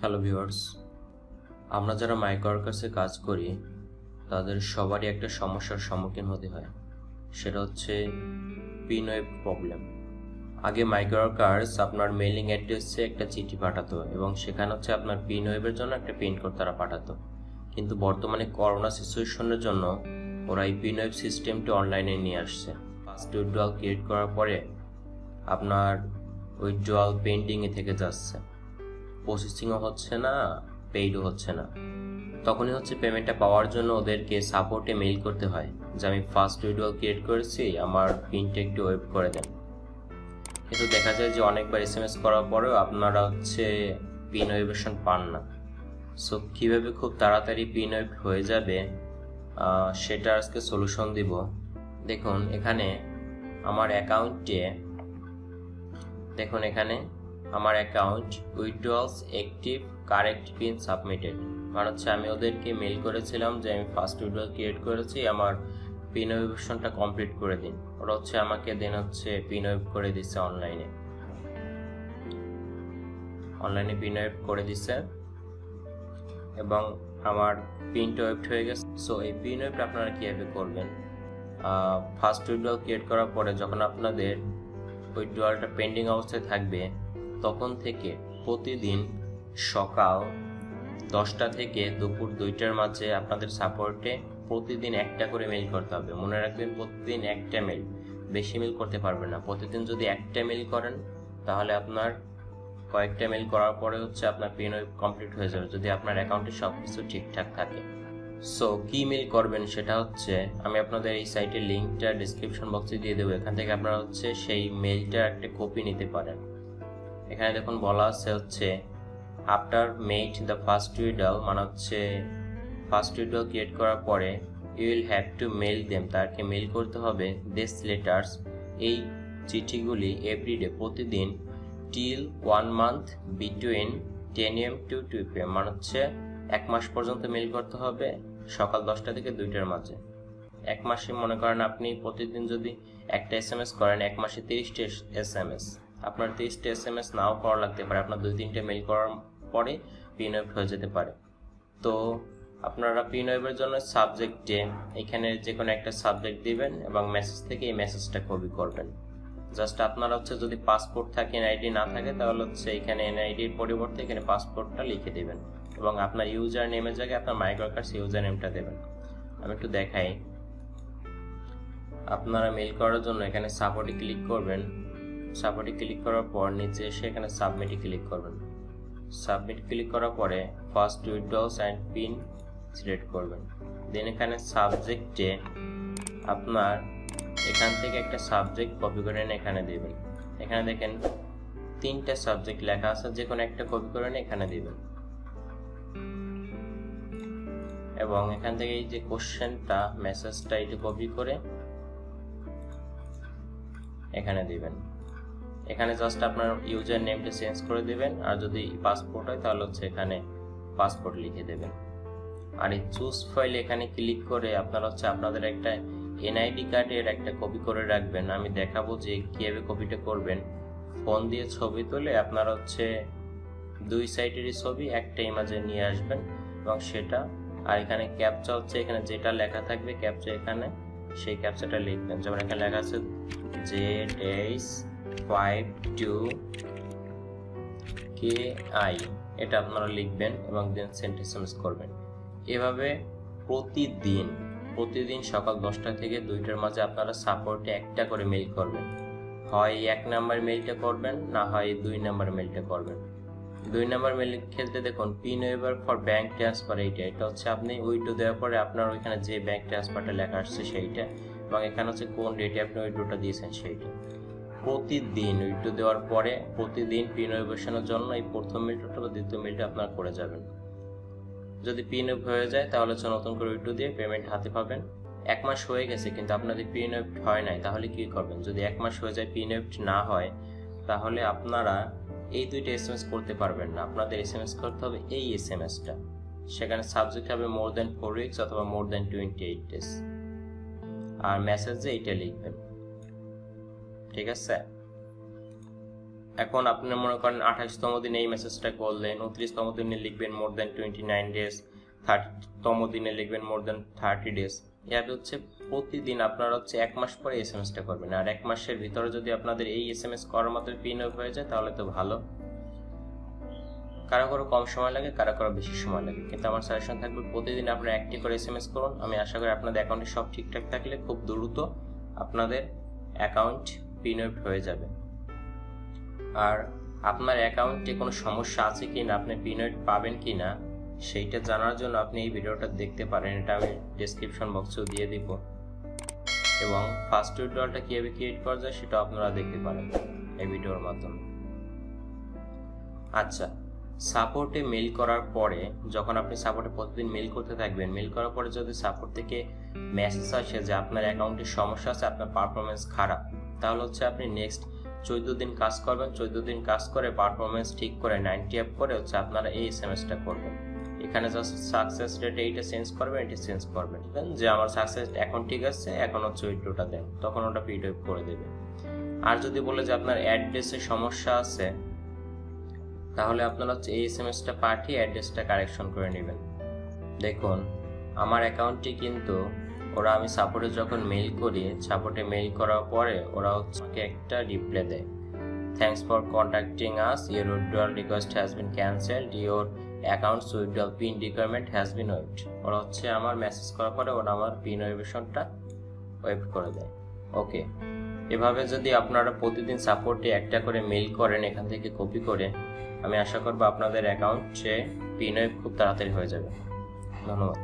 Hello viewers, আমরা যারা মাইক্রোওয়ার্কার্সে কাজ করি তাদের সবারই একটা সমস্যার সম্মুখীন হতে হয়। সেটা হচ্ছে পিনওয়েভ প্রবলেম। আগে মাইক্রোওয়ার্কার্স আপনার মেইলিং অ্যাড্রেসে একটা চিঠি পাঠাতো এবং সেখানে হচ্ছে আপনার পিনওয়েভের জন্য একটা প্রিন্ট করে তারা পাঠাতো। কিন্তু বর্তমানে করোনা সিচুয়েশনের জন্য ওরা এই পিনওয়েভ সিস্টেমটি অনলাইনে নিয়ে আসছে। ফার্স্ট উইথড্রয়াল ক্রিয়েট করার পরে আপনার উইথড্রয়াল পেন্ডিংয়ে থেকে যাচ্ছে, প্রসেসিংও হচ্ছে না, পেইডও হচ্ছে না। তখনই হচ্ছে পেমেন্টটা পাওয়ার জন্য ওদেরকে সাপোর্টে মেইল করতে হয় যে আমি ফার্স্ট উইথড্রয়াল ক্রিয়েট করেছি, আমার পিনটা একটু ওয়েব করে দেন। কিন্তু দেখা যায় যে অনেকবার এসএমএস করার পরেও আপনারা হচ্ছে পিন ওয়েভেশন পান না। সো কীভাবে খুব তাড়াতাড়ি পিন ওয়েভ হয়ে যাবে সেটা আজকে সলিউশন দিব। দেখুন এখানে আমার account withdrawals active correct pin submitted, মানে হচ্ছে আমি ওদেরকে মেল করেছিলাম যে আমি ফার্স্ট উইথড্রয়াল ক্রিয়েট করেছি, আমার পিন ওয়েভেশনটা কমপ্লিট করে দিন। ওরা হচ্ছে আমাকে দেন হচ্ছে পিন ওয়েভ করে দিচ্ছে, অনলাইনে পিন ওয়েভ করে দিচ্ছে এবং আমার পিনটা ওয়েভ হয়ে গেছে। সো এই পিন ওয়েভটা আপনারা কীভাবে করবেন? ফার্স্ট উইথড্রয়াল ক্রিয়েট করার পরে যখন আপনাদের উইথড্রয়ালটা পেন্ডিং অবস্থায় থাকবে তখন থেকে প্রতিদিন সকাল 10টা থেকে দুপুর 2টার মাঝে আপনাদের সাপোর্টে প্রতিদিন একটা করে মেল করতে হবে। মনে রাখবেন প্রতিদিন একটা মেল, বেশি মেল করতে পারবেন না। প্রতিদিন যদি একটা মেল করেন তাহলে আপনার কয়েকটা মেল করার পরে হচ্ছে আপনার পিন ওয়েভ কমপ্লিট হয়ে যাবে, যদি আপনার অ্যাকাউন্টে সব কিছু ঠিকঠাক থাকে। সো কি মেল করবেন সেটা হচ্ছে আমি আপনাদের এই সাইটের লিঙ্কটা ডিসক্রিপশন বক্সে দিয়ে দেবো, এখান থেকে আপনারা হচ্ছে সেই মেলটার একটা কপি নিতে পারেন। এখানে দেখুন বলা আছে হচ্ছে after made the first withdrawal, মানে হচ্ছে ফার্স্ট উইথড্রয়াল ক্রিয়েট করার পরে you will have to mail them, তাকে মেল করতে হবে দিস লেটার্স, এই চিঠিগুলি এভরিডে প্রতিদিন till 1 month between 10 AM to 2 PM, মানে হচ্ছে 1 মাস পর্যন্ত মেল করতে হবে সকাল 10টা থেকে 2টার মাঝে। 1 মাসে মনে করেন আপনি প্রতিদিন যদি একটা এসএমএস করেন, 1 মাসে 30টা এসএমএস, আপনার 30টা এসএমএস নাও করা লাগতে পারে, আপনার 2-3টে মেল করার পরে পিন ওয়েভ হয়ে যেতে পারে। তো আপনারা পিন ওয়েভের জন্য সাবজেক্টে এখানে যে কোনো একটা সাবজেক্ট দিবেন এবং মেসেজ থেকে এই মেসেজটা কপি করবেন। জাস্ট আপনারা হচ্ছে যদি পাসপোর্ট থাকে, এনআইডি না থাকে তাহলে হচ্ছে এখানে এনআইডির পরিবর্তে এখানে পাসপোর্টটা লিখে দেবেন এবং আপনার ইউজার নেমের জায়গায় আপনার মাইক্রোওয়ার্কার্স ইউজার নেমটা দেবেন। আমি একটু দেখাই। আপনারা মেল করার জন্য এখানে সাপোর্টে ক্লিক করবেন, সাপোর্টে ক্লিক করার পর নিচে এসে এখানে সাবমিটে ক্লিক করবেন। সাবমিট ক্লিক করার পরে ফার্স্ট উইথড্রয়ালস অ্যান্ড পিন সিলেক্ট করবেন। দেন এখানে সাবজেক্টে আপনার এখান থেকে একটা সাবজেক্ট কপি করে এনে এখানে দেবেন। এখানে দেখেন 3টা সাবজেক্ট লেখা আছে, যে কোনো একটা কপি করে এনে এখানে দেবেন এবং এখান থেকে এই যে কোশ্চেনটা মেসেজটা এটা কপি করে এখানে দিবেন। এখানে জাস্ট আপনার ইউজার নেমটা চেঞ্জ করে দেবেন, আর যদি পাসপোর্ট হয় তাহলে হচ্ছে এখানে পাসপোর্ট লিখে দেবেন। আর এই চুজ ফাইল এখানে ক্লিক করে আপনারা হচ্ছে আপনাদের একটা এনআইডি কার্ডের একটা কপি করে রাখবেন। আমি দেখাবো যে কীভাবে কপিটা করবেন। ফোন দিয়ে ছবি তুলে আপনারা হচ্ছে 2 সাইডেরই ছবি একটা ইমেজে নিয়ে আসবেন এবং সেটা, আর এখানে ক্যাপচা হচ্ছে এখানে যেটা লেখা থাকবে ক্যাপচা এখানে সেই ক্যাপচাটা লিখবেন। যেমন এখানে লেখা আছে ZS52KI, এটা আপনারা লিখবেন এবং দেন সেন্ড এসএমএস করবেন। এভাবে প্রতিদিন সকাল 10টা থেকে 2টার মাঝে আপনারা সাপোর্টে একটা করে মেইল করবেন। হয় 1 নাম্বার মেইলটা করবেন, না হয় 2 নাম্বার মেইলটা করবেন। 2 নাম্বার মেইল খেলতে দেখুন pin waiver for bank transfer, এটা হচ্ছে আপনি উইথড্র দেওয়ার পরে আপনার ওইখানে যে ব্যাংক ট্রান্সফারটা লেখা আসছে সেইটা এবং এখানে হচ্ছে কোন ডেটে আপনি উইথড্রটা দিয়েছেন সেইটা। প্রতিদিন উইথড্র দেওয়ার পরে প্রতিদিন পিন ওয়েভেশনের জন্য এই প্রথম মেইলটা বা দ্বিতীয় মেইলটা আপনারা করে যাবেন। যদি পিন ওয়েভ হয়ে যায় তাহলে হচ্ছে নতুন করে উইথড্র দিয়ে পেমেন্ট হাতে পাবেন। 1 মাস হয়ে গেছে কিন্তু আপনাদের পিন ওয়েভ হয় নাই, তাহলে কি করবেন? যদি 1 মাস হয়ে যায় পিন ওয়েভ না হয় তাহলে আপনারা এই 2টা এসএমএস করতে পারবেন না। আপনাদের এসএমএস করতে হবে এই এসএমএসটা, সেখানে সাবজেক্ট হবে মোর দ্যান 4 উইকস অথবা মোর দ্যান 28 ডেজ, আর মেসেজে এইটা লিখবেন। ঠিক আছে? এখন আপনি মনে করেন 28তম দিনে এই মেসেজটা করলেন, 29তম দিনে লিখবেন মোর দেন 29 ডেজ, 30তম দিনে লিখবেন মোর দেন 30 ডেজ। এভাবে হচ্ছে প্রতিদিন আপনারা হচ্ছে 1 মাস পরে এসএমএসটা করবেন। আর 1 মাসের ভিতরে যদি আপনাদের এই এসএমএস করার মাত্র পিন ওয়েভ হয়ে যায় তাহলে তো ভালো। কারো কারো কম সময় লাগে, কারো কারো বেশি সময় লাগে, কিন্তু আমার সাজেশন থাকবে প্রতিদিন আপনারা 1টি করে এসএমএস করুন। আমি আশা করি আপনাদের অ্যাকাউন্টে সব ঠিকঠাক থাকলে খুব দ্রুত আপনাদের অ্যাকাউন্ট পিন ওয়েভ হয়ে যাবে। আর আপনার অ্যাকাউন্টে কোনো সমস্যা আছে কি না, আপনি পিন ওয়েভ পাবেন কি না, সেইটা জানার জন্য আপনি এই ভিডিওটা দেখতে পারেন। এটা আমি ডেসক্রিপশন বক্সেও দিয়ে দিব, এবং ফার্স্ট উইথড্রয়ালটা কীভাবে ক্রিয়েট করা যায় সেটা আপনারা দেখতে পারেন এই ভিডিওর মাধ্যমে। আচ্ছা, সাপোর্টে মেল করার পরে যখন আপনি সাপোর্টে প্রতিদিন মেল করতে থাকবেন, মেল করার পরে যদি সাপোর্ট থেকে মেসেজ আসে যে আপনার অ্যাকাউন্টে সমস্যা আছে, আপনার পারফরমেন্স খারাপ, তাহলে হচ্ছে আপনি নেক্সট 14 দিন কাজ করবেন। 14 দিন কাজ করে পারফরমেন্স ঠিক করে 90 আপ করে হচ্ছে আপনারা এই এসএমএসটা করবেন। এখানে জাস্ট সাকসেস রেট এইটা চেঞ্জ করবেন, এটা চেঞ্জ করবেন যে আমার সাকসেস এখন ঠিক আছে, এখন হচ্ছে উইথড্রটা দেন, তখন ওটা পিড ওয়েভ করে দেবে। আর যদি বলে যে আপনার অ্যাড্রেসে সমস্যা আছে, তাহলে আপনারা হচ্ছে এই এসএমএসটা পাঠিয়ে অ্যাড্রেসটা কারেকশন করে নেবেন। দেখুন আমার অ্যাকাউন্টটি কিন্তু আমি সাপোর্টে যখন মেইল করি, সাপোর্টে মেইল করার পরে ওরা হচ্ছে একটা রিপ্লাই দেয়, thanks for contacting us, your withdrawal request has been cancelled, your accounts withdrawal pin requirement has been waved. ওরা হচ্ছে আমার মেসেজ করার পরে ওরা আমার পিন ওয়েভেশনটা ওয়েভ করে দেয়। ওকে, এভাবে যদি আপনারা প্রতিদিন সাপোর্টে একটা করে মেইল করেন এখান থেকে কপি করে, আমি আশা করব আপনাদের অ্যাকাউন্টে পিন ওয়েভ খুব তাড়াতাড়ি হয়ে যাবে। ধন্যবাদ।